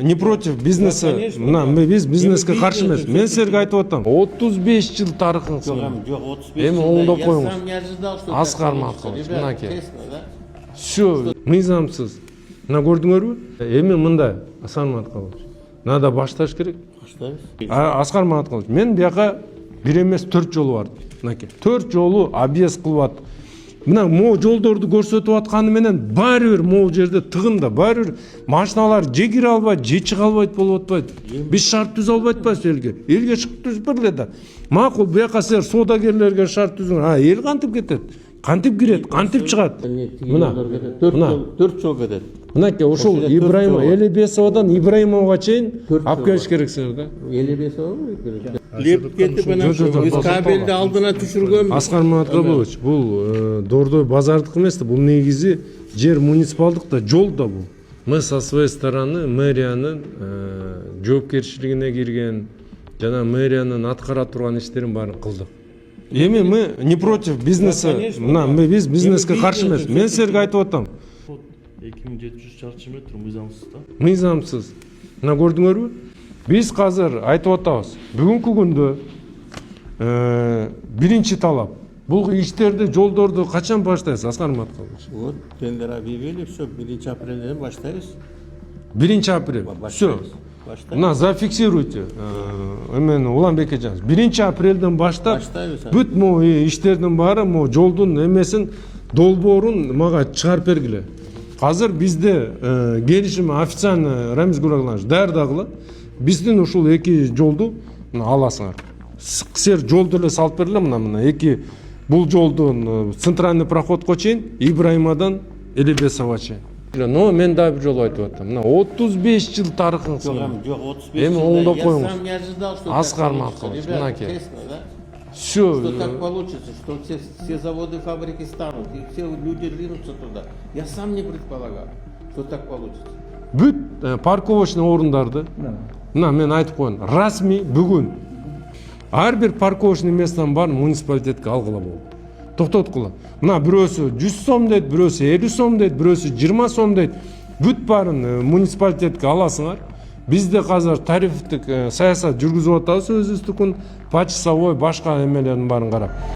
Не против бизнеса. Biz бизнеске каршы эмес. Мен силерге айтып атам. 35 жыл тарыхыңсың. Жоқ, 35 Эми жылда оңдоп я коюңуз. сам не ожидал, что Аскар так Маткалович, получится. Ребята, мынаке. честно, да? Все, мыйзамсыз. Мына көрдүңөрбү? Эми мындай, Аскар Маткалович. Надо башташ керек. Баштайбыз. Аскар Маткалович, мен бияка бир эмес 4 жолу бардым. Мынакей. 4 жолу объезд кылып ат. Мына могу жолдорду көрсөтүп атканы менен баары бир могу жерде тыгында баары бир машиналар же кире албайт, же чыга албайт болуп атпайбы? Биз шарт түзө албайт атпайбыз элге. Элге чыгып түзүп берле да. Макул, буяка силер соодагерлерге шарт түзүңөр. Эл кантип кетет? Кантип кирет? Кантип чыгат? Мына 4 жол кетет. Мынакей ушул Ибраимова, Элебесовадан Ибраимовго чейин алып келиш керексиңер да. Элебесовго керек. Леп кетип анан биз кабелди алдына түшүргөн. Аскар Маткалович, бул Дордой базардык эмес да, бул негизи жер муниципалдык да, жол да бул. Мы со своей стороны мэриянын жоопкерчилигине кирген жана мэриянын аткара турган иштерин баарын кылдык. Эми мы не против бизнеса. Biz бизнеске каршы эмес. Мен силерге айтып атам. 2700 чарчы метр мыйзамсыз да. Мыйзамсыз. Мына көрдүңөрбү? Биз азыр айтып атабыз. Бүгүнкү күндө биринчи талап. Бул иштерди, жолдорду качан баштайсыз, Аскар Маткалович? Вот, тендер объявили, все, 1 апрелден баштайбыз. 1 апрель. Все. Мына зафиксируйте. Эмен Уланбек эжаңыз. 1 апрелден баштап бүт могу иштердин баары, могу жолдун эмесин, долбоорун мага чыгарып бергиле. Азыр бизде келишим официально Рамиз Гулагланович даярдагыла. Биздин ушул эки жолду аласыңар. Силер жолду эле салып бергиле, мына эки бул жолдун центральный проходко чейин, Ибраимовдан Элебесовго чейин. Но мен да бир жолу айтып атам. Мына 35 жыл тарыхыңсың. Жоқ, 35 Эми жылда оңдоп я коюңуз. сам не ожидал, что Аскар так Маткалович, получится. Ребята, мынакей. честно, да? Все. Что так получится, что все заводы, фабрики станут, и все люди ринутся туда. Я сам не предполагал, что так получится. Бүт парковочный орундарды, мына мен айтып коеюн, расмий бүгүн ар бир парковочный местанын баарын муниципалитетке алгыла болду. Токтоткула. Мына бирөөсү 100 сом дейт, бирөөсү 50 сом дейт, бирөөсү 20 сом дейт. Бүт баарын муниципалитетке аласыңар. Бизде азыр тарифтик саясат жүргүзүп атабыз өзүбүздүкүн, почасовой башка эмелердин баарын карап.